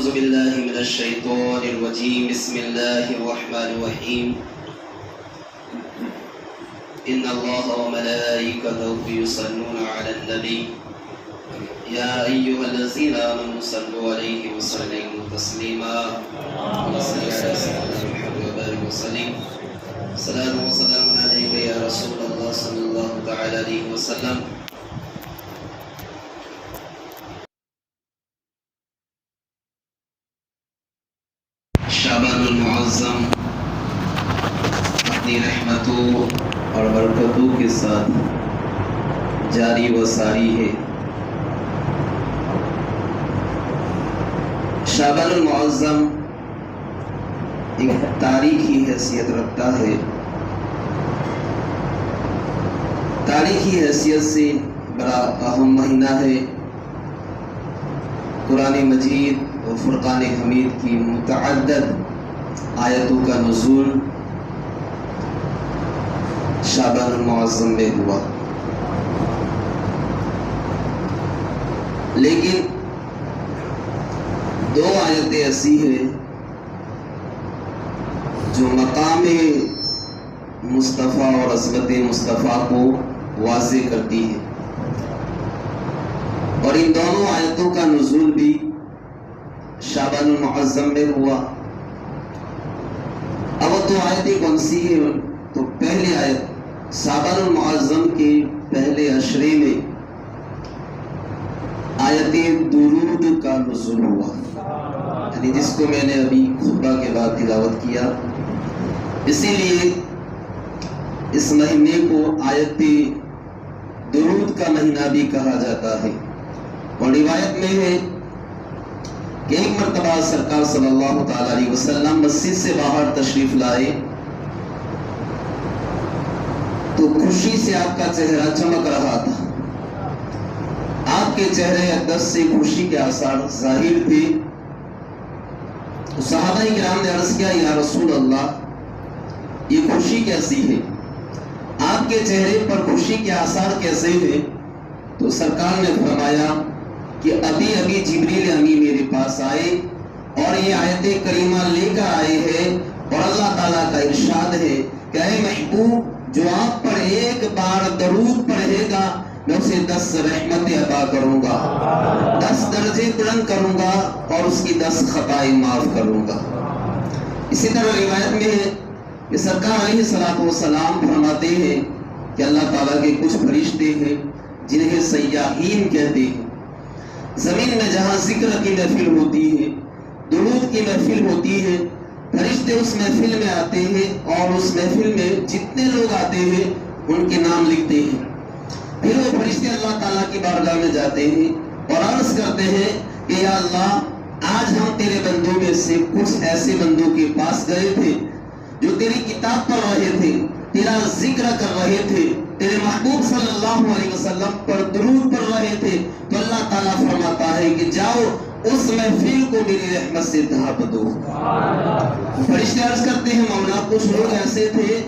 أعوذ بالله من الشيطان الرجيم. بسم الله الرحمن الرحيم. إن الله وملائكته يصلون على النبي يا أيها الذين آمنوا صلوا عليه وسلموا تسليما. اللهم صل على سيدنا محمد وبارك وسلم. صلاة وسلام عليك يا رسول الله صلى الله تعالى عليه وسلم. شعبان المعظم اپنی رحمتوں اور برکتوں کے ساتھ جاری و ساری ہے. شعبان المعظم ایک تاریخی حیثیت رکھتا ہے. تاریخی حیثیت سے بڑا اہم مہینہ ہے. قرآن مجید اور فرقان حمید کی متعدد آیتوں کا نزول شعبان المعظم میں ہوا. لیکن دو آیتیں ایسی ہیں جو مقام مصطفیٰ اور عظمت مصطفیٰ کو واضح کرتی ہیں، اور ان دونوں آیتوں کا نزول بھی شعبان المعظم میں ہوا. اب وہ دو آیتیں کون سی ہیں؟ تو پہلی آیت شعبان المعظم کے پہلے عشرے میں آیت درود کا نزول ہوا، یعنی جس کو میں نے ابھی خطبہ کے بعد تلاوت کیا. اسی لیے اس مہینے کو آیت درود کا مہینہ بھی کہا جاتا ہے. اور روایت میں ہے کہ ایک مرتبہ سرکار صلی اللہ تعالی علیہ وسلم مسجد سے باہر تشریف لائے تو خوشی سے آپ کا چہرہ چمک رہا تھا. آپ کے چہرے اقدس سے خوشی کے آثار ظاہر تھے. صحابہ کرام نے عرض کیا، یا رسول اللہ، یہ خوشی کیسی ہے؟ آپ کے چہرے پر خوشی کے آثار کیسے ہیں؟ تو سرکار نے فرمایا کہ ابھی ابھی جبریل امین میرے پاس آئے اور یہ آیت کریمہ لے کر آئے ہیں، اور اللہ تعالیٰ کا ارشاد ہے کہ اے محبوب، جو آپ پر ایک بار درود پڑھے گا میں اسے 10 رحمتیں عطا کروں گا، 10 درجے بلند کروں گا، اور اس کی 10 خطائیں معاف کروں گا. اسی طرح روایت میں ہے کہ سرکار علیہ الصلوۃ والسلام فرماتے ہیں کہ اللہ تعالیٰ کے کچھ فرشتے ہیں جنہیں سیاحین کہتے ہیں. زمین میں جہاں ذکر کی محفل ہوتی ہے، درود کی محفل ہوتی ہے، فرشتے اس محفل میں آتے ہیں اور اس محفل میں جتنے لوگ آتے ہیں ان کے نام لکھتے ہیں. پھر وہ فرشتے اللہ تعالیٰ کی بارگاہ میں جاتے ہیں اور عرض کرتے ہیں کہ یا اللہ، آج ہم تیرے بندوں میں سے کچھ ایسے بندوں کے پاس گئے تھے جو تیری کتاب پڑھ رہے تھے، تیرا ذکر کر رہے تھے، تیرے محبوب صلی اللہ علیہ وسلم پر درود پڑھ رہے تھے. تو اللہ تعالیٰ فرماتا ہے کہ جاؤ اس محفل کو میری رحمت سے ڈھانپ دو. فرشتے عرض کرتے ہیں مولا، کچھ لوگ ایسے تھے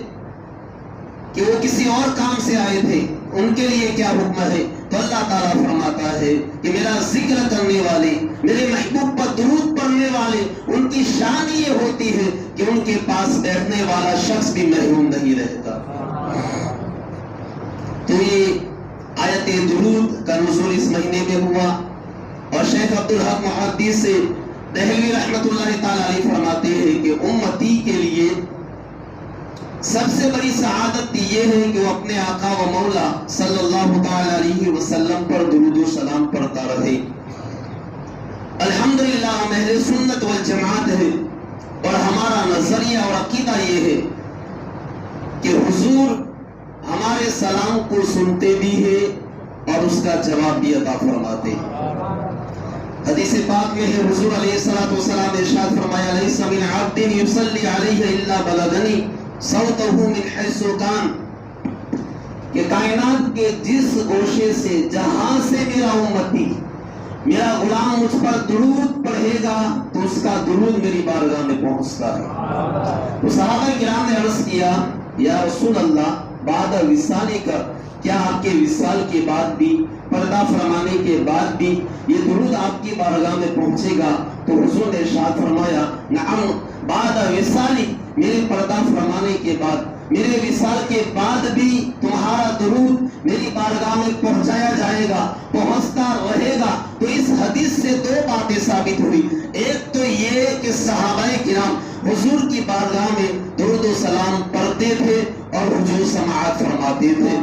کہ وہ کسی اور کام سے آئے تھے، ان کے لیے کیا حکم ہے؟ تو اللہ تعالیٰ فرماتا ہے کہ میرا ذکر کرنے والے، میرے محبوب پر درود پڑھنے والے، ان کی شان یہ ہوتی ہے کہ ان کے پاس بیٹھنے والا شخص بھی محروم نہیں رہتا. تو یہ آیت درود کا نزول اس مہینے میں ہوا. اور شیخ عبدالحق محدث سے دہلوی رحمت اللہ تعالی علیہ فرماتے ہیں کہ امتی کے لیے سب سے بڑی سعادت یہ ہے کہ وہ اپنے آقا و مولا صلی اللہ تعالی علیہ وسلم پر درود و سلام پڑھتا رہے. الحمدللہ ہم اہل سنت والجماعت ہے، اور ہمارا نظریہ اور عقیدہ یہ ہے کہ حضور ہمارے سلام کو سنتے بھی ہیں اور اس کا جواب بھی عطا فرماتے ہیں. حدیث پاک میں ہے، حضور علیہ الصلوۃ والسلام نے ارشاد فرمایا، لیس من عبد یصلی علیہ الا بلغنی صوتہ من حیث کان، کہ کائنات کے جس گوشے سے، جہاں سے میرا امتی، میرا غلام مجھ پر درود پڑھے گا تو اس کا درود میری بارگاہ میں پہنچتا ہے. تو صحابہ کرام نے عرض کیا، یا رسول اللہ، بعد وصال کا، کیا آپ کے وصال کے بعد بھی، پردہ فرمانے کے بعد بھی یہ درود آپ کی بارگاہ میں پہنچے گا؟ تو تو حضور نے ارشاد فرمایا نعم بعد وصالی، میرے پردہ فرمانے کے بعد، میرے وصال کے بعد بھی تمہارا درود میری بارگاہ میں پہنچایا جائے گا، پہنچتا رہے گا۔ تو اس حدیث سے دو باتیں ثابت ہوئی، ایک تو یہ کہ صحابہ کرام حضور کی بارگاہ میں درود و سلام پڑھتے تھے اور حضور سماعت فرماتے تھے،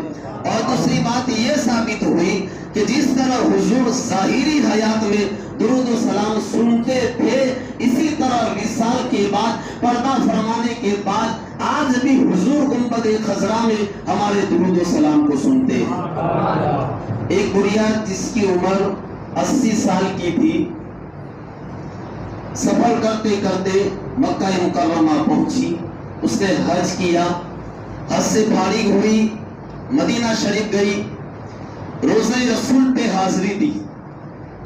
اور دوسری بات یہ ثابت ہوئی کہ جس طرح حضور ظاہری حیات میں درود و سلام سنتے تھے، اسی طرح وصال کے بعد، پردہ فرمانے کے بعد آج بھی حضور گنبد خضرا میں ہمارے درود و سلام کو سنتے ہیں۔ ایک گڑیا جس کی عمر 80 سال کی تھی، سفر کرتے کرتے مکہ مکرمہ پہنچی، اس نے حج کیا، حج سے فارغ ہوئی، مدینہ شریف گئی، روزہ رسول پہ حاضری دی،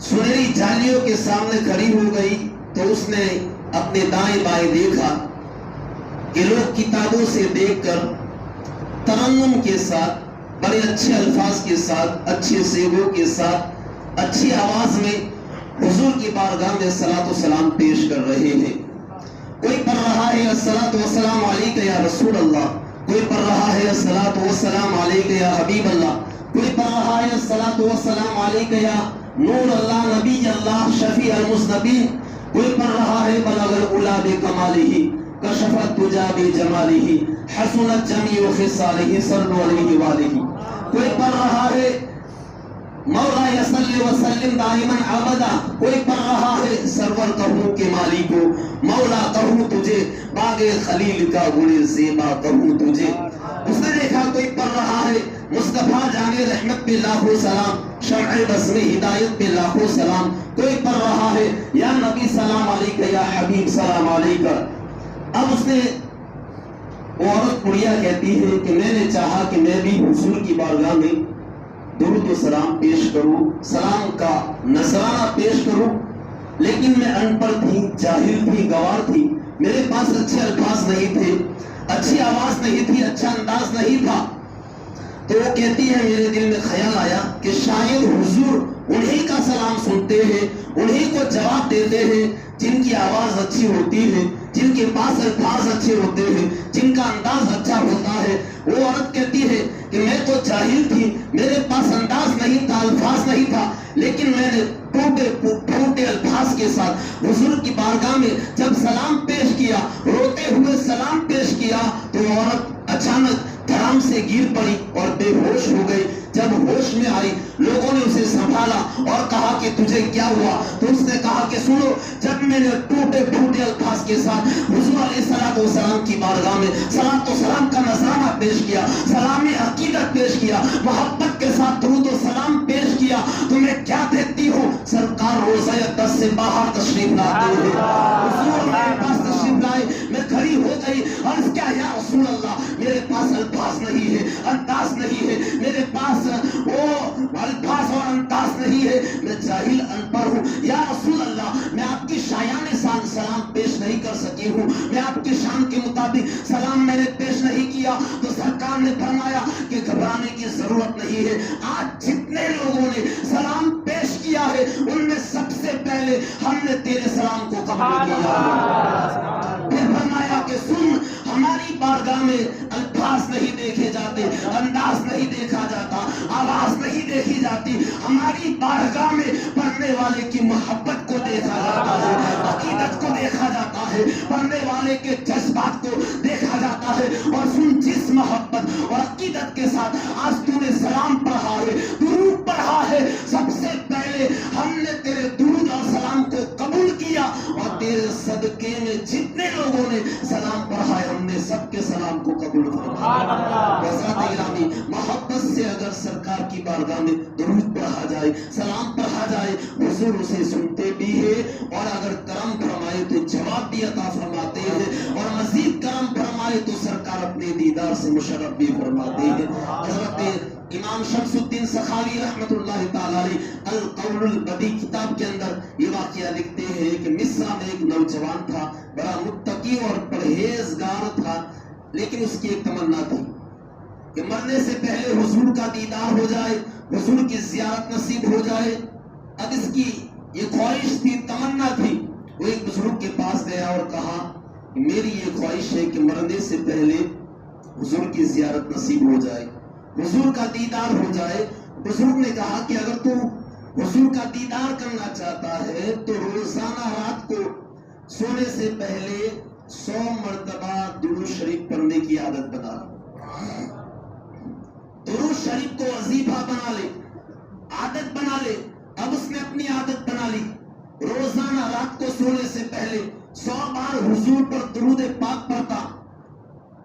سنہری جالیوں کے سامنے کھڑی ہو گئی تو اس نے اپنے دائیں بائیں دیکھا کہ لوگ کتابوں سے دیکھ کر ترنم کے ساتھ، بڑے اچھے الفاظ کے ساتھ، اچھے صیغوں کے ساتھ، اچھی آواز میں حضور کی بارگاہ میں صلاۃ و سلام پیش کر رہے ہیں۔ کوئی پڑھ رہا ہے الصلاۃ والسلام علیک یا رسول اللہ، کوئی پڑھ رہا ہے الصلاۃ والسلام علیک یا حبیب اللہ، کوئی پڑھ رہا ہے الصلاۃ والسلام علیک یا نور اللہ نبی اللہ شفیع المذنبین، کوئی پڑھ رہا ہے بلغ العلا بکمالہ کشف الدجی بجمالہ حسنت جمیع خصالہ صلوا علیہ وآلہ، کوئی پڑھ رہا ہے مولا صلی وسلم دائما ابدا، کوئی پڑھ رہا ہے سرور کہوں کے مالک کو مولا کہوں تجھے، باغ خلیل کا گل زیبا کہوں تجھے۔ اس نے دیکھا کوئی پڑھ رہا ہے مصطفیٰ جان رحمت پہ لاکھوں سلام، شمع بزم ہدایت پہ لاکھوں سلام، کوئی پڑھ رہا ہے یا نبی سلام علیکہ یا حبیب سلام علیکہ۔ اب اس نے، وہ عورت گڑیا کہتی ہے کہ میں نے چاہا کہ میں بھی حضور کی بارگاہ میں درود و سلام پیش کروں، سلام کا نذرانہ پیش کروں، لیکن میں ان پڑھ تھی، جاہل تھی، گوار تھی، میرے پاس اچھے الفاظ نہیں تھے، اچھی آواز نہیں تھی، اچھا انداز نہیں تھا۔ تو وہ کہتی ہے میرے دل میں خیال آیا کہ شاید حضور انہی کا سلام سنتے ہیں، انہی کو جواب دیتے ہیں جن کی آواز اچھی ہوتی ہے، جن کے پاس الفاظ اچھے ہوتے ہیں، جن کا انداز اچھا ہوتا ہے۔ وہ عورت کہتی ہے کہ میں تو جاہل تھی، میرے پاس انداز نہیں تھا، الفاظ نہیں تھا، لیکن میں نے ٹوٹے الفاظ کے ساتھ حضور کی بارگاہ میں جب سلام پیش کیا، روتے ہوئے سلام پیش کیا، تو عورت اچانک دھڑام سے گر پڑی اور بے ہوش ہو گئی۔ جب ہوش میں آئی، لوگوں نے اسے سنبھالا اور کہا کہ تجھے کیا ہوا؟ تو اس نے کہا کہ سنو، جب میں نے ٹوٹے پھوٹے الفاظ کے ساتھ حضور علیہ الصلوۃ والسلام کی بارگاہ میں صلاۃ و سلام کا نذرانہ پیش کیا، سلام عقیدت پیش کیا، محبت کے ساتھ درود و سلام پیش کیا، تو میں کیا دیکھتی ہوں؟ سرکار روزہ اقدس سے باہر تشریف لاتے ہیں، حضور میرے پاس تشریف لائے، میں کھڑی ہو گئی، عرض کیا یا رسول اللہ، میرے پاس الفاظ نہیں ہے، انداز نہیں ہے، میرے پاس وہ الفاظ اور انداز نہیں ہے، میں جاہل ان پڑھ ہوں، یا رسول اللہ میں آپ کی شایان شان سلام پیش نہیں کر سکی ہوں، میں آپ کی شان کے مطابق سلام میں نے پیش نہیں کیا۔ تو سرکار نے فرمایا کہ گھبرانے کی ضرورت نہیں ہے، آج جتنے لوگوں نے سلام پیش کیا ہے ان میں سب سے پہلے ہم نے تیرے سلام کو قبول کیا ہے۔ پھر فرمایا کہ سن، ہماری بارگاہ میں الفاظ نہیں دیکھے جاتے، انداز نہیں دیکھا جاتا، آواز نہیں دیکھی جاتی، ہماری بارگاہ میں پڑھنے والے کی محبت کو دیکھا جاتا ہے، عقیدت کو دیکھا جاتا ہے، پڑھنے والے کے جذبات کو دیکھا جاتا ہے۔ اور سن، جس محبت اور عقیدت کے ساتھ آج تو نے سلام پڑھا ہے، درود پڑھا ہے، سب سے پہلے ہم نے تیرے درود اور سلام کو قبول کیا، اور تیرے صدقے میں جتنے لوگوں نے سلام پڑھا ہے ہم نے سب کے سلام کو قبول فرمایا۔ حضرت گرامی، محبت سے اگر سرکار کی بارگاہ میں درود پڑھا جائے، سلام پڑھا جائے، حضور اسے سنتے بھی ہیں، اور اگر کرم فرمائے تو جواب بھی عطا فرماتے ہیں، اور مزید کرم فرمائے تو سرکار اپنے دیدار سے مشرف بھی فرماتے ہیں۔ حضرت امام شمس الدین سخاوی رحمت اللہ تعالی علیہ القول البدی کتاب کے اندر یہ واقعہ لکھتے ہیں کہ مصر میں ایک نوجوان تھا، بڑا متقی اور پرہیزگار تھا، لیکن اس کی ایک تمنا تھی کہ مرنے سے پہلے حضور کا دیدار ہو جائے، حضور کی زیارت نصیب ہو جائے۔ اب اس کی یہ خواہش تھی، تمنا تھی، وہ ایک بزرگ کے پاس گیا اور کہا میری یہ خواہش ہے کہ مرنے سے پہلے حضور کی زیارت نصیب ہو جائے، حضور کا دیدار ہو جائے۔ بزرگ نے کہا کہ اگر تو حضور کا دیدار کرنا چاہتا ہے تو روزانہ رات کو سونے سے پہلے 100 مرتبہ درود شریف پڑھنے کی عادت بنا لے، درود شریف کو وظیفہ بنا لے، عادت بنا لے۔ اب اس نے اپنی عادت بنا لی، روزانہ رات کو سونے سے پہلے 100 بار حضور پر درود پاک پڑھتا۔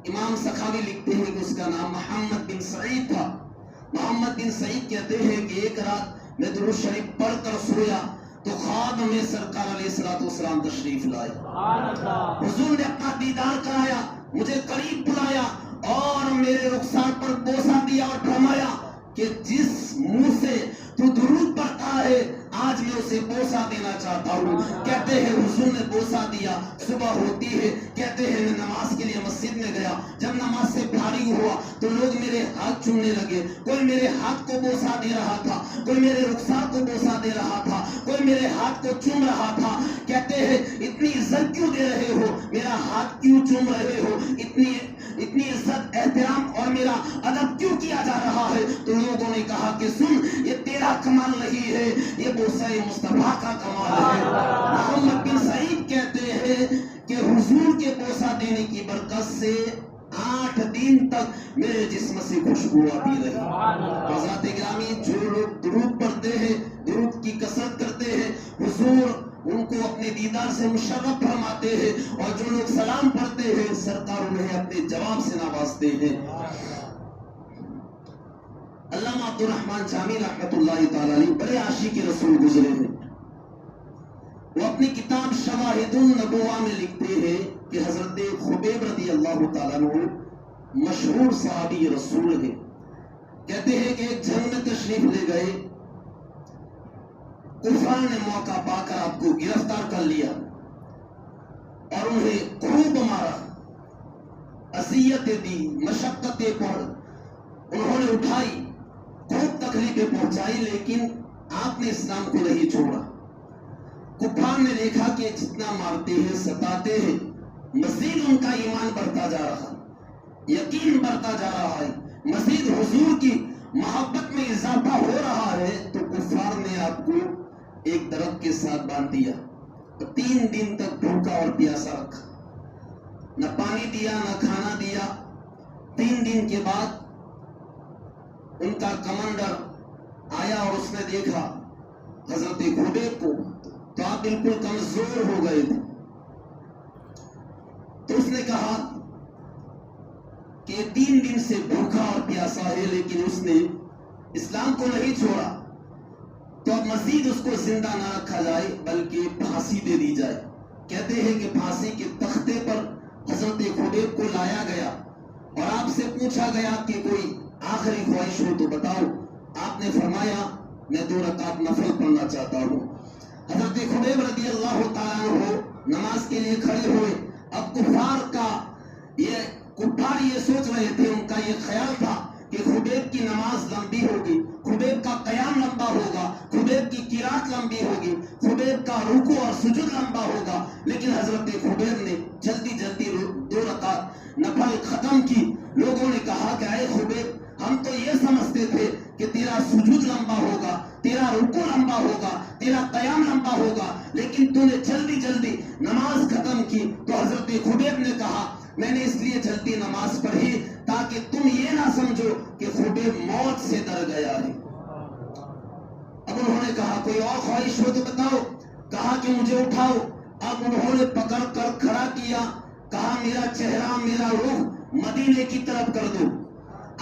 امام سخاوی لکھتے ہیں کہ اس کا نام محمد بن سعید تھا۔ محمد بن سعید کہتے ہیں کہ ایک رات میں درود شریف پڑھ کر سویا تو خواب میں سرکار علیہ الصلوۃ والسلام تشریف لائے۔ حضور نے اپنا دیدار کرایا، مجھے قریب بلایا اور میرے رخسار پر بوسہ دیا اور فرمایا کہ جس منہ سے تو درود پڑھتا ہے آج میں اسے بوسہ دینا چاہتا ہوں۔ کہتے ہیں حضور نے بوسہ دیا، صبح ہوتی ہے، کہتے ہیں میں نماز کے لیے مسجد میں گیا، جب نماز سے فارغ ہوا تو لوگ میرے ہاتھ چومنے لگے، کوئی میرے ہاتھ کو بوسہ دے رہا تھا، کوئی میرے رخسار کو بوسہ دے رہا تھا، کوئی میرے ہاتھ کو چوم رہا تھا۔ کہتے ہیں اتنی عزت کیوں دے رہے ہو، میرا ہاتھ کیوں چوم رہے ہو، اتنی عزت احترام اور میرا ادب کیوں کیا جا رہا ہے؟ تو لوگوں نے کہا کہ سن، یہ تیرا کمال نہیں ہے، یہ بوسہ مصطفیٰ کا کمال ہے۔ محمد بن سعید کہتے ہیں کہ حضور کے بوسہ دینے کی برکت سے 8 دن تک میرے جسم سے خوشبو آتی رہی۔ حضرات گرامی، جو لوگ درود پڑھتے ہیں، درود کی کثرت کرتے ہیں، حضور ان کو اپنے دیدار سے مشرف فرماتے ہیں، اور جو لوگ سلام پڑھتے ہیں سرکار انہیں اپنے جواب سے نوازتے ہیں۔ علامہ عبد الرحمن جامی رحمۃ اللہ تعالی علیہ بڑے عاشق رسول گزرے ہیں۔ وہ اپنی کتاب شواہد النبوہ میں لکھتے ہیں کہ حضرت خبیب رضی اللہ تعالیٰ عنہ مشہور صحابی رسول ہیں۔ کہتے ہیں کہ ایک جنگ میں تشریف لے گئے، کفار نے موقع پا کر آپ کو گرفتار کر لیا اور انہیں خوب مارا، اذیتیں دی، مشقتیں پڑھ انہوں نے اٹھائی، خوب تکلیفیں پہنچائی، لیکن آپ نے اسلام کو نہیں چھوڑا۔ کفار نے دیکھا کہ جتنا مارتے ہیں، ستاتے ہیں، مزید ان کا ایمان بڑھتا جا رہا ہے، یقین بڑھتا جا رہا ہے، مزید حضور کی محبت میں اضافہ ہو رہا ہے، تو کفار نے آپ کو ایک درخت کے ساتھ باندھ دیا، 3 دن تک بھوکا اور پیاسا رکھا، نہ پانی دیا نہ کھانا دیا۔ 3 دن کے بعد ان کا کمانڈر آیا اور اس نے دیکھا حضرت خبیب کو، تو آپ بالکل کمزور ہو گئے تھے۔ تو اس نے کہا کہ 3 دن سے بھوکا اور پیاسا ہے، لیکن اس نے اسلام کو نہیں چھوڑا، تو اب مزید اس کو زندہ نہ رکھا جائے بلکہ پھانسی دے دی جائے۔ کہتے ہیں کہ پھانسی کے تختے پر حضرت خبیب کو لایا گیا اور آپ سے پوچھا گیا کہ کوئی آخری خواہش ہو تو بتاؤ۔ آپ نے فرمایا میں 2 رکعت نفل پڑھنا چاہتا ہوں۔ حضرت خبیب رضی اللہ تعالیٰ عنہ نماز کے لیے کھڑے ہوئے۔ اب کفار یہ سوچ رہے تھے، ان کا یہ خیال تھا کہ خبیب کی نماز لمبی ہوگی، خبیب کا قیام لمبا ہوگا، خبیب کی قرات لمبی ہوگی، خبیب کا رکوع اور سجود لمبا ہوگا، لیکن حضرت خبیب نے جلدی 2 رکعت نفل ختم کی۔ لوگوں نے کہا کہ اے خبیب، ہم تو یہ سمجھتے تھے کہ تیرا سجود لمبا ہوگا، تیرا رکوع لمبا ہوگا، تیرا قیام لمبا ہوگا، لیکن تو نے جلدی نماز ختم کی۔ تو حضرت خبیب نے کہا میں نے اس لیے جلدی نماز پڑھی تاکہ تم یہ نہ سمجھو کہ خبیب موت سے ڈر گیا ہے۔ اب انہوں نے کہا کوئی اور خواہش ہو تو بتاؤ۔ کہا کہ مجھے اٹھاؤ۔ اب انہوں نے پکڑ کر کھڑا کیا، کہا میرا چہرہ، میرا رخ مدینے کی طرف کر دو۔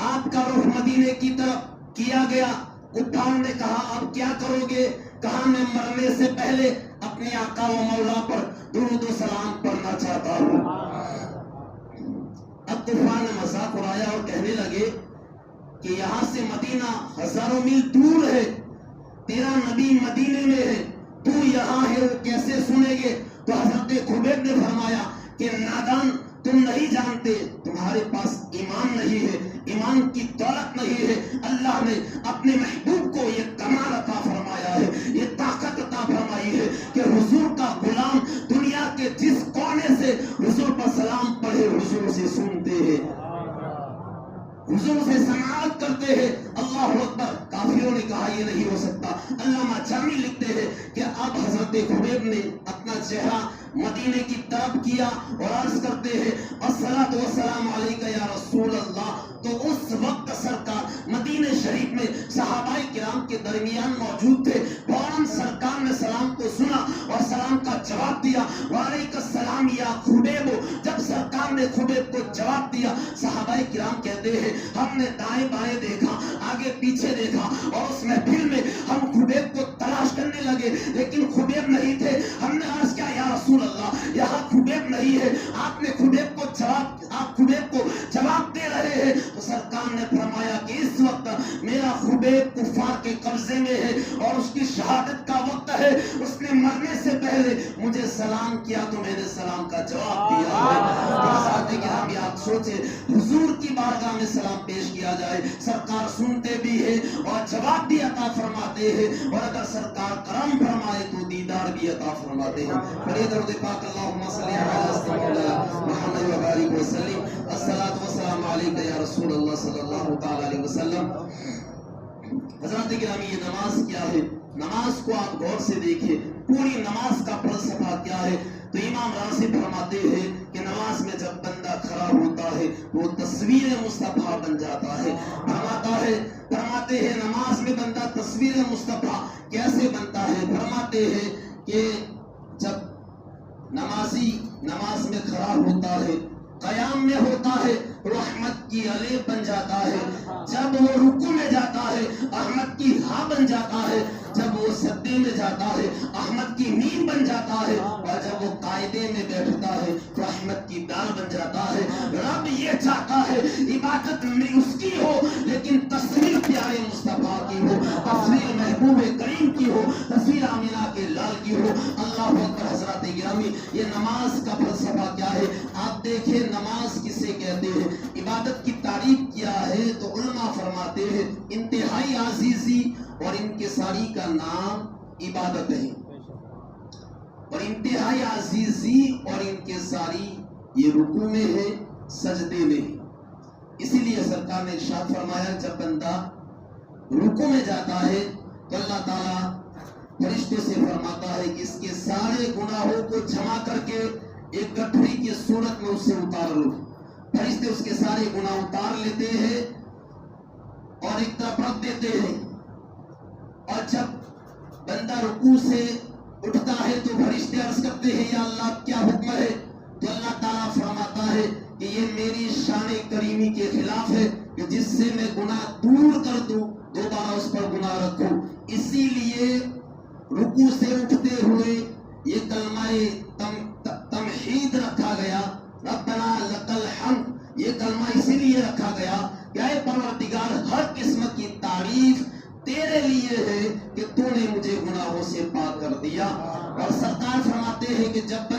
آپ کا رخ مدینے کی طرف کیا گیا۔ کفار نے کہا اب کیا کرو گے؟ کہا میں مرنے سے پہلے اپنے آقا و مولا پر درود و سلام پڑھنا چاہتا ہوں۔ اب کفار نے مذاق اڑایا اور کہنے لگے کہ یہاں سے مدینہ ہزاروں میل دور ہے، تیرا نبی مدینے میں ہے، تو یہاں ہے، وہ کیسے سنیں گے؟ تو حضرت خبیب نے فرمایا کہ نادان، تم نہیں جانتے، تمہارے پاس ایمان نہیں ہے، ایمان کی دولت نہیں ہے۔ اللہ نے اپنے محبوب کو یہ کمال عطا فرمایا ہے، یہ طاقت عطا فرمائی ہے کہ حضور کا غلام سے حضور پر سلام پڑھے حضور سے سنتے ہیں، حضور سے سماعت کرتے ہیں۔ اللہ اکبر۔ کافروں نے کہا یہ نہیں ہو سکتا۔ علامہ جامی لکھتے ہیں کہ اب حضرت خبیب نے اپنا چہرہ مدینے کی طرف کیا اور عرض کرتے ہیں الصلاۃ والسلام علیکہ یا رسول اللہ۔ تو اس وقت سرکار مدینہ شریف میں صحابہ کرام کے درمیان موجود تھے۔ فوراً سرکار نے سلام کو سنا اور سلام کا جواب دیا، وعلیکم السلام یا خبیب۔ جب سرکار نے خبیب کو جواب دیا، صحابہ کرام کہتے ہیں ہم نے دائیں بائیں دیکھا، آگے پیچھے دیکھا اور اس محفل میں ہم خبیب کو تلاش کرنے لگے لیکن خبیب نہیں تھے۔ ہم نے عرض کیا یا رسول اللہ یہاں خبیب نہیں ہے، آپ نے خبیب کو جواب دے رہے ہیں۔ تو سرکار نے فرمایا کہ اس وقت میرا خبیب کفار کے قبضے میں ہے اور اس کی شہادت کا وقت ہے، اس نے مرنے سے پہلے مجھے سلام کیا تو میں نے سلام کا جواب دیا ہے۔ کہ ہم آپ سوچیں حضور کی بارگاہ میں سلام پیش کیا جائے، سرکار سنتے بھی ہے اور جواب بھی عطا فرماتے ہیں، اور اگر سرکار کرم فرمائے تو دیدار بھی عطا فرماتے ہیں۔ بڑے درود پاک اللہم صلی علی محمد و بارک وسلم۔ الصلاۃ والسلام علیکہ یا رسول اللہ صلی اللہ تعالی علیہ وسلم۔ حضرات گرامی یہ نماز کیا ہے؟ نماز کو آپ غور سے دیکھیں، پوری نماز کا فلسفہ کیا ہے؟ تو امام راضی فرماتے ہیں کہ نماز میں جب بندہ کھڑا ہوتا ہے وہ تصویر مصطفیٰ بن جاتا ہے۔ فرماتے ہیں نماز میں بندہ تصویر مصطفیٰ کیسے بنتا ہے؟ فرماتے ہیں کہ جب نمازی نماز میں کھڑا ہوتا ہے، قیام میں ہوتا ہے، رحمت کی علیہ بن جاتا ہے، جب وہ رکوع میں جاتا ہے احمد کی ہا بن جاتا ہے، جب وہ سجدے میں جاتا ہے احمد کی میم بن جاتا ہے، اور جب وہ قاعدے میں بیٹھتا ہے تو احمد کی دال بن جاتا ہے۔ رب یہ چاہتا ہے عبادت میں اس کی ہو لیکن تصویر پیارے مصطفیٰ کی ہو، تصویر محبوب کریم کی ہو، تصویر آمینہ کے لال کی ہو۔ اللہ اکبر۔ حضرات گرامی یہ نماز کا فلسفہ کیا ہے؟ آپ دیکھیں نماز کسے کہتے ہیں، عبادت کی تعریف کیا ہے تو علماء فرماتے ہیں انتہائی عزیزی اور انکساری کا نام عبادت ہے، اور انتہائی عزیزی اور انکساری یہ رکوع میں ہے، سجدے میں ہے۔ اسی لیے سرکار نے ارشاد فرمایا جب بندہ رکوع میں جاتا ہے تو اللہ تعالیٰ فرشتوں سے فرماتا ہے کہ اس کے سارے گناہوں کو جمع کر کے ایک گٹھڑی کی صورت میں اسے اتار لو۔ فرشتے اس کے سارے گناہ اتار لیتے ہیں اور ایک طرف رکھ دیتے ہیں، اور جب بندہ رکوع سے اٹھتا ہے تو فرشتے عرض کرتے ہیں یا اللہ کیا حکم ہے؟ تو اللہ تعالیٰ فرماتا ہے کہ یہ میری شان کریمی کے خلاف ہے کہ جس سے میں گناہ دور کر دوں دوبارہ اس پر گناہ رکھوں۔ اسی لیے رکوع سے اٹھتے ہوئے یہ کلمہ تمحید رکھا گیا، ربنا لک الحمد۔ یہ کلمہ اسی لیے رکھا گیا کہ اے پروردگار ہر قسم کی تعریف تیرے لیے ہے کہ تو نے مجھے گناہوں سے پاک کر دیا۔ اور سرکار فرماتے ہیں کہ جب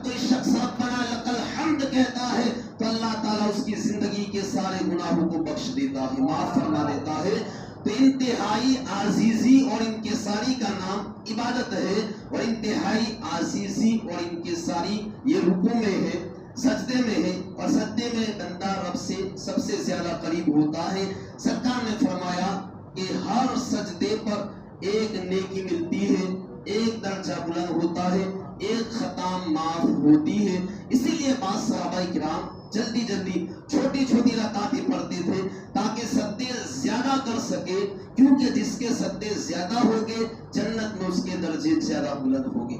کوئی شخص ربنا لک الحمد کہتا ہے تو اللہ تعالیٰ اس کی زندگی کے سارے گناہوں کو بخش دیتا ہے، معاف فرما دیتا ہے۔ تو انتہائی عزیزی اور انکساری کا نام عبادت ہے، اور انتہائی عزیزی اور انکساری یہ رکوع میں ہے، سجدے میں ہے، اور سجدے میں بندہ رب سے سب سے زیادہ قریب ہوتا ہے۔ سرکار نے فرمایا کہ ہر سجدے پر ایک نیکی ملتی ہے، ایک درجہ بلند ہوتا ہے، ایک خطا معاف ہوتی ہے۔ اسی لیے بعض صحابہ کرام جلدی چھوٹی رکعتیں پڑھتے تھے تاکہ سجدے زیادہ کر سکے، کیونکہ جس کے سجدے زیادہ ہوگے جنت میں اس کے درجے زیادہ بلند ہوگے۔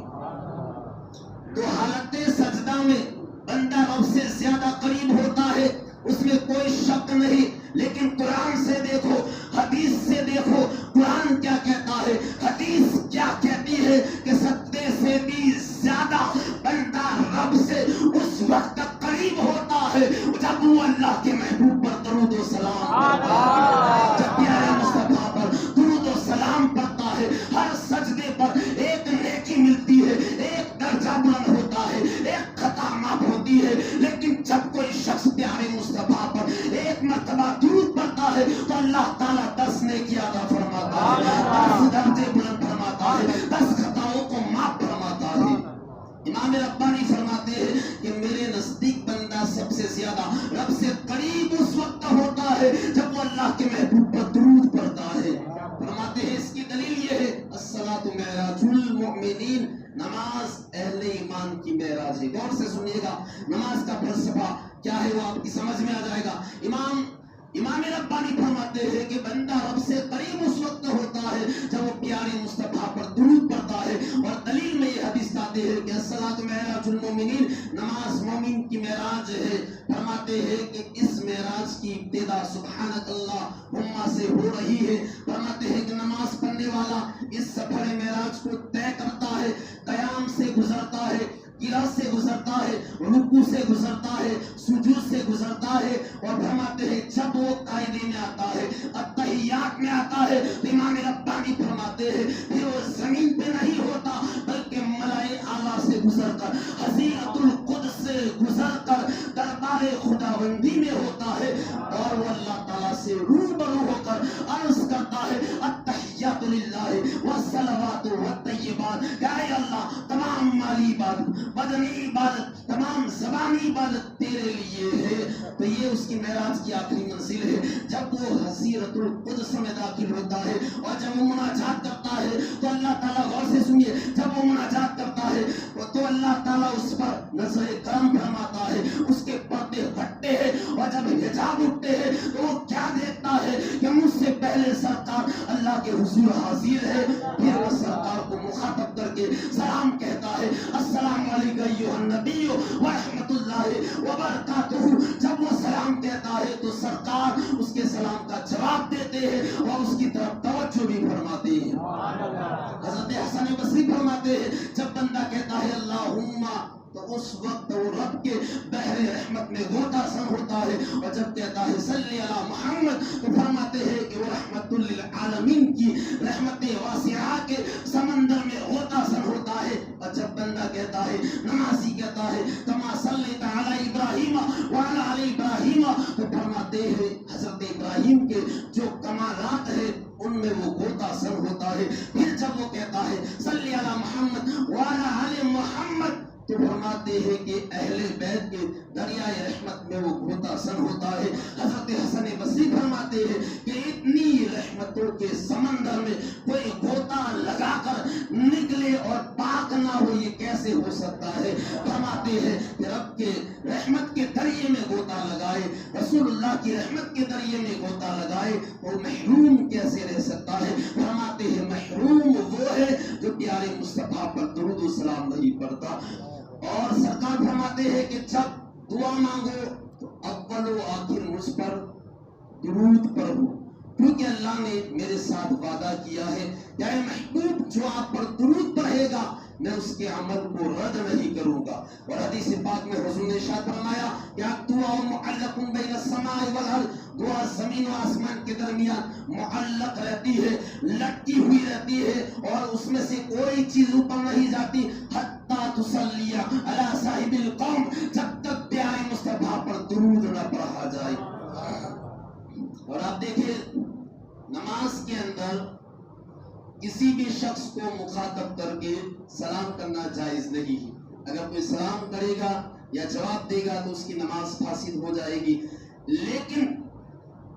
تو حالت سجدہ میں بندہ رب سے زیادہ قریب ہوتا ہے، اس میں کوئی شک نہیں۔ لیکن قرآن سے دیکھو، حدیث سے دیکھو، قرآن کیا کہتا ہے، حدیث کیا کہتی ہے کہ سجدے سے بھی زیادہ بندہ رب سے اس وقت قریب ہوتا ہے جب وہ اللہ کے محبوب پر درود و سلام پڑھتا ہے، جب پیارے مصطفیٰ پر درود و سلام پڑھتا ہے۔ ہر سجدے پر ایک نیکی ملتی ہے، ایک درجہ بلند ہوتا ہے، ایک خطا معاف ہوتی ہے۔ لیکن جب کوئی شخص پیارے مصطفیٰ پر ایک مرتبہ درود پڑھتا ہے تو اللہ تعالیٰ 10 نیکی عطا فرماتا ہے، 10 درجے بلند فرماتا ہے، 10 خطاؤں کو معاف فرماتا ہے۔ امام ربانی فرماتے ہیں کہ میرے نزدیک بندہ سب سے زیادہ رب سے قریب اس وقت ہوتا ہے جب وہ اللہ کے محبوب پر درود پڑھتا ہے. فرماتے ہیں اس کی دلیل یہ ہے الصلاۃ معراج المؤمنین، نماز اہل ایمان کی معراج ہے. غور سے سنیے گا، نماز کا فلسفہ کیا ہے وہ آپ کی سمجھ میں آ جائے گا. امام ربانی فرماتے ہیں کہ بندہ رب سے قریب اس وقت ہوتا ہے جب وہ پیارے مصطفیٰ پر درود پڑھتا ہے. اور دلیل میں یہ حدیث آتے ہیں کہ الصلاۃ معراج المؤمنین، نماز مومن کی معراج ہے. فرماتے ہیں کہ اس معراج کی ابتدا سبحانک اللہم سے ہو رہی ہے. فرماتے ہیں کہ نماز پڑھنے والا اس سفر معراج کو طے کرتا ہے، قیام سے گزرتا ہے، قرات سے گزرتا ہے، رکوع سے گزرتا ہے، سجود سے گزرتا ہے. اور فرماتے ہیں جب وہ قاعدے میں آتا ہے، اتحیات میں آتا ہے، تو امام ربانی فرماتے ہیں پھر وہ زمین پہ نہیں ہوتا بلکہ ملائے اعلیٰ سے گزر کر، حضیرت القدس سے گزر کر دربار خداوندی میں ہوتا ہے. اور وہ اللہ تعالیٰ سے روبرو ہو کر عرض کرتا ہے التحیات للہ والصلوات والطیبات، کہ اے اللہ تمام مالی عبادت، بدنی عبادت، تمام زبانی عبادت تیرے لیے ہے. تو یہ اس کی معراج کی آخری منزل ہے جب وہ حضیرت القدس میں داخل ہوتا ہے. اور جب وہ مناجات کرتا ہے تو اللہ تعالیٰ، غور سے سنیے، جب وہ مناجات کرتا ہے تو اللہ تعالیٰ اس پر نظر کرم فرماتا ہے، اس کے پردے ہٹتے ہیں. اور جب حجاب اٹھتے ہیں تو وہ کیا دیکھتا ہے کہ مجھ سے پہلے سرکار اللہ کے حضور حاضر ہے. پھر وہ سرکار کو مخاطب کر کے سلام کہتا ہے السلام علیکم ایھا النبی ورحمۃ اللہ وبرکاتہ. جب وہ سلام کہتا ہے تو سرکار اس کے سلام کا جواب دیتے ہیں اور اس کی طرف توجہ بھی فرماتے ہیں. حضرت حسن بصری فرماتے ہیں جب بندہ کہتا ہے اللہم، تو اس وقت وہ رب کے بحر رحمت میں غوطہ سن ہوتا ہے. اور جب کہتا ہے صلی علی محمد، تو فرماتے ہیں کہ وہ رحمت للعالمین کی رحمت واسعہ کے سمندر میں غوطہ سن ہوتا ہے. اور جب بندہ کہتا ہے، نمازی کہتا ہے کما صلیت علی ابراہیم وعلی آل ابراہیم، تو فرماتے ہیں حضرت ابراہیم کے جو کمالات ہیں ان میں وہ غوطہ سن ہوتا ہے. پھر جب وہ کہتا ہے صلی علی محمد وعلی آل محمد، تو فرماتے ہیں کہ اہل بیت کے دریائے رحمت میں وہ غوطہ سن ہوتا ہے. حضرت حسن بصری فرماتے ہیں کہ اتنی رحمتوں کے سمندر میں کوئی غوطہ لگا کر نکلے اور پاک نہ ہو، یہ کیسے ہو سکتا ہے. فرماتے ہیں کہ رب کے رحمت کے دریا میں غوطہ لگائے، رسول اللہ کی رحمت کے دریا میں غوطہ لگائے، وہ محروم کیسے رہ سکتا ہے. فرماتے ہیں محروم وہ ہے جو پیارے مصطفیٰ پر درود و سلام نہیں پڑھتا. اور سرکار فرماتے ہیں کہ جب دعا مانگو تو اول و آخر مجھ پر درود پڑھو، کیونکہ اللہ نے میرے ساتھ وعدہ کیا ہے کہ اے محبوب جو آپ پر درود پڑھے گا میں اس کے عمل کو رد نہیں کروں گا. اور حدیث پاک میں حضور نے ارشاد فرمایا کہ دعا معلق بین السماء والارض، دعا زمین و آسمان کے درمیان معلق رہتی ہے، لٹکی ہوئی رہتی ہے، اور اس میں سے کوئی چیز اوپر نہیں جاتی حتی تصلی علی صاحب القوم، جب تک پیارے مصطفیٰ پر درود نہ پڑھا جائے. اور آپ دیکھیں نماز کے اندر کسی بھی شخص کو مخاطب کر کے سلام کرنا جائز نہیں ہے. اگر کوئی سلام کرے گا یا جواب دے گا تو اس کی نماز فاسد ہو جائے گی. لیکن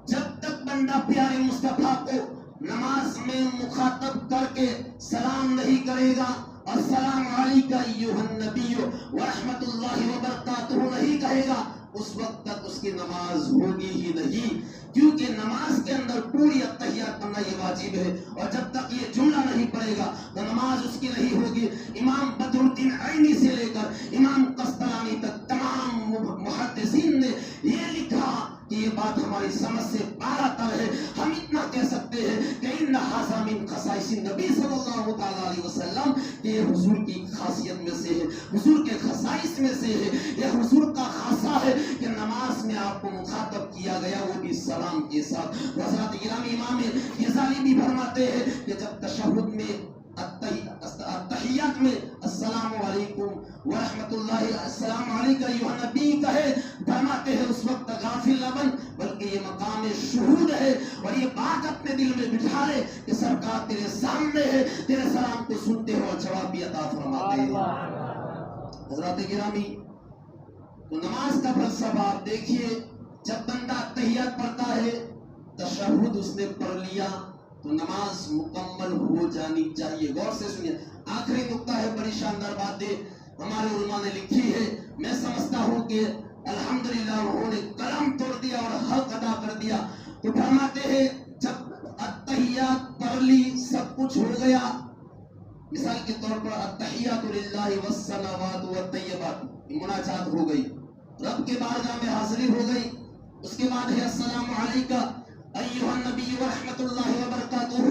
جب تک بندہ پیارے مصطفیٰ کو نماز میں مخاطب کر کے سلام نہیں کرے گا، السلام علیکم ایھا النبی ورحمۃ اللہ وبرکاتہ نہیں کہے گا، اس وقت تک اس کی نماز ہوگی ہی نہیں. کیونکہ نماز کے اندر پوری اتحیات پڑھنا یہ واجب ہے، اور جب تک یہ جملہ نہیں پڑھے گا تو نماز اس کی نہیں ہوگی. امام بدر الدین عینی سے لے کر امام قسطلانی تک تمام محدثین نے یہ لکھا کہ یہ بات ہماری سمجھ سے بالا تر ہے. ہم اتنا کہہ سکتے ہیں کہ ان ھذا من خصائص النبی صلی اللہ تعالی علیہ وسلم، کہ یہ حضور کی خاصیت میں سے ہے، حضور کے خصائص میں سے ہے. یہ حضور کا خاصہ ہے کہ نماز میں آپ کو مخاطب کیا گیا وہ بھی سلام کے ساتھ. حضرت گرامی امام غزالی بھی فرماتے ہیں کہ جب تشہد میں التحیات میں السلام علیکم ورحمۃ اللہ، السلام علیکم ایھا النبی کہے، فرماتے ہیں اس وقت غافل نہ بن، بلکہ یہ مقام شہود ہے، اور یہ بات اپنے دل میں بٹھا لے کہ سرکار تیرے سامنے ہے، تیرے سلام کو سنتے ہو اور جواب بھی عطا فرماتے ہیں. حضرات گرامی تو نماز کا فلسفہ آپ دیکھیے، جب بندہ تحیات پڑھتا ہے، تشہد اس نے پڑھ لیا تو نماز مکمل ہو جانی چاہیے۔ غور سے سنیے، آخری نقطہ ہے، بڑی شاندار باتیں ہمارے علماء نے لکھی ہے۔ میں سمجھتا ہوں کہ الحمدللہ انہوں نے قلم توڑ دیا اور حق ادا کر دیا۔ تو فرماتے ہیں جب التحیات پڑھ لی، سب کچھ ہو گیا، مثال کے طور پر التحیات للہ والصلوات والطیبات، مناجات ہو گئی، رب کے بارگاہ میں حاضری ہو گئی۔ اس کے بعد ہے السلام علیکہ ایھا النبی ورحمۃ اللہ وبرکاتہ،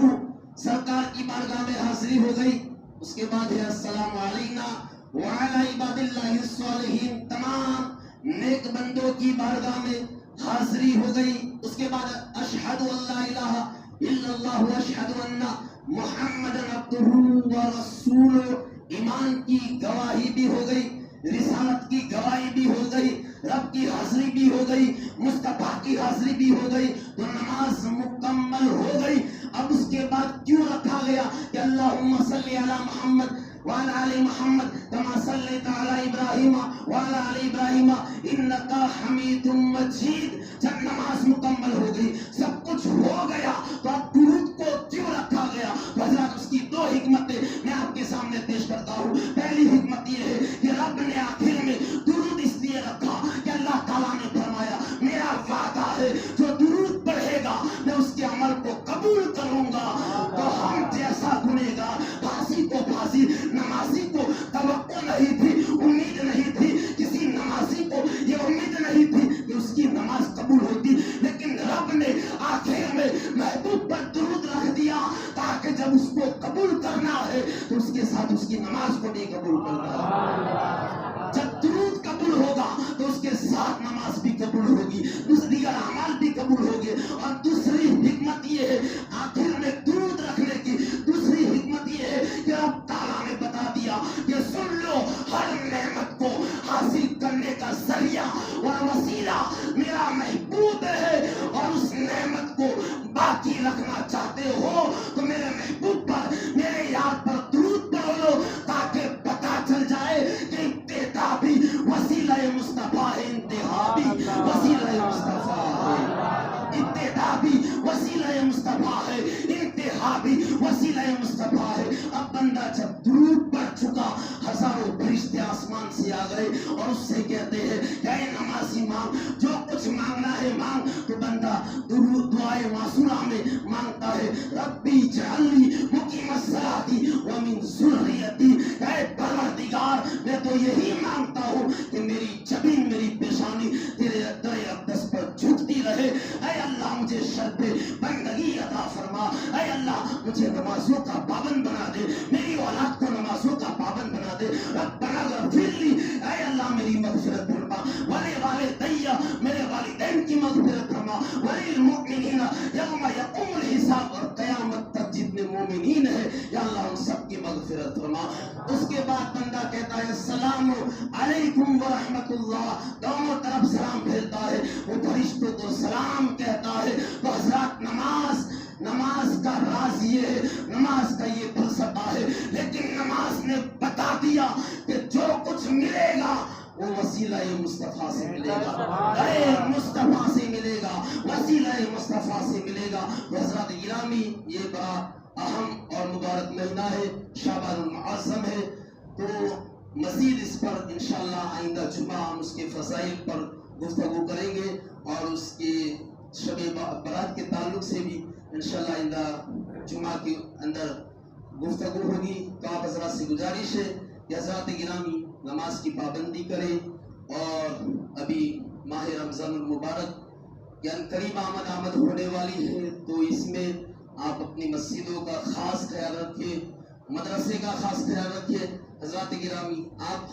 سرکار کی بارگاہ میں حاضری ہو گئی۔ اس کے بعد ہے السلام علینا وعلی عباد اللہ الصالحین، تمام نیک بندوں کی بارگاہ میں حاضری ہو گئی۔ اس کے بعد اشہد ان لا الہ الا اللہ واشہد ان محمدن عبدہ ورسولہ، ایمان کی گواہی بھی ہو گئی، رسالت کی گواہی بھی ہو گئی، رب کی حاضری بھی ہو گئی، مصطفیٰ کی حاضری بھی ہو گئی، تو نماز مکمل ہو گئی۔ اب اس کے بعد کیوں رکھا گیا کہ اللہم صلی علی محمد وعلی آل محمد کما صلیت علی ابراہیم وعلی آل ابراہیم انک حمید مجید۔ جب نماز مکمل ہو گئی، سب کچھ ہو گیا، تو اب درود کو کیوں رکھا گیا؟ حضرات اس کی دو حکمتیں میں آپ کے سامنے پیش کرتا ہوں۔ پہلی حکمت یہ ہے کہ رب نے آخر میں درود اس لیے رکھا کہ اللہ تعالیٰ نے فرمایا میرا وعدہ ہے جو درود پڑھے گا میں اس کے عمل کو قبول کروں گا۔ تو ہم جیسا گنہگار، پھانسی کو پھانسی، نمازی کو توقع نہیں تھی، امید نہیں تھی، کسی نمازی کو یہ امید نہیں تھی کہ اس کی نماز قبول ہوتی، لیکن رب نے آخر میں محبوب پر درود رکھ دیا تاکہ جب اس کو قبول کرنا ہے تو اس کے ساتھ اس کی نماز کو بھی قبول کرنا ہے۔ جب درود قبول ہوگا تو اس کے ساتھ نماز بھی قبول ہوگی، دیگر اعمال بھی قبول ہوگے۔ اور دوسری حکمت یہ ہے آخر میں درود رکھنے کی، دوسری حکمت یہ ہے کہ رب تعالیٰ نے بتا دیا کہ سن لو، ہر نعمت کو حاصل کرنے کا ذریعہ اور وسیلہ میرا محبوب ہے، اور اس نعمت کو باقی رکھنا چاہتے ہو تو میرے محبوب پر، میرے یاد پر درود پڑھ لو تاکہ پتا چل جائے کہ ابتدا بھی وسیلہ مصطفیٰ ہے، انتہا بھی وسیلہ مصطفیٰ ہے، ابتدا بھی وسیلہ مصطفیٰ ہے، انتہا بھی وسیلہ مصطفیٰ ہے۔ اب بندہ جب درود پڑھ چکا، ہزاروں فرشتے آسمان سے آ گئے اور اس سے کہتے ہیں کہ اے نمازی مانگ، جو کچھ مانگنا ہے مانگ۔ تو بندہ درود دعائے معصورہ میں مانگتا ہے ربی اجعلنی مقیم الصلاۃ ومن ذریتی، اے پروردگار میں تو یہی مانگتا ہوں کہ میری جبین، میری پیشانی تیرے در اقدس پر جھکتی رہے۔ اے اللہ مجھے شرط بندگی عطا فرما، اے اللہ مجھے نمازوں کا پابند بنا دے، میری اولاد کو نمازوں کا پابند بنا دے۔ ربنا اغفر لی، اے اللہ میری مغفرت فرما، ولوالدی، میرے والدین کی مغفرت فرما، وللمؤمنین یوم یقوم الحساب، اور قیامت تک جتنے مومنین ہیں یا اللہ ان سب کی مغفرت فرما۔ اس کے بعد بندہ کہتا ہے السلام علیکم ورحمۃ اللہ، دونوں طرف سلام پھیرتا ہے، وہ فرشتوں کو سلام کہتا ہے۔ تو حضرات نماز کا راز یہ ہے، نماز کا یہ فلسفہ ہے، لیکن نماز نے بتا دیا کہ جو کچھ ملے گا وہ وسیلہ مصطفیٰ سے ملے گا، غیر مصطفیٰ سے ملے گا، وسیلہ مصطفیٰ سے ملے گا۔ حضرات گرامی، یہ بڑا اہم اور مبارک مہینہ ہے، شعبان المعظم ہے، تو مزید اس پر انشاءاللہ آئندہ جمعہ ہم اس کے فضائل پر گفتگو کریں گے، اور اس کے شب برات کے تعلق سے بھی انشاءاللہ آئندہ جمعہ کے اندر گفتگو ہوگی۔ تو آپ حضرات سے گزارش ہے کہ حضرات گرامی نماز کی پابندی کریں، اور ابھی ماہ رمضان المبارک یعنی قریب آمد ہونے والی ہے، تو اس میں آپ اپنی مسجدوں کا خاص خیال رکھیں، مدرسے کا خاص خیال رکھیں۔ حضرات گرامی آپ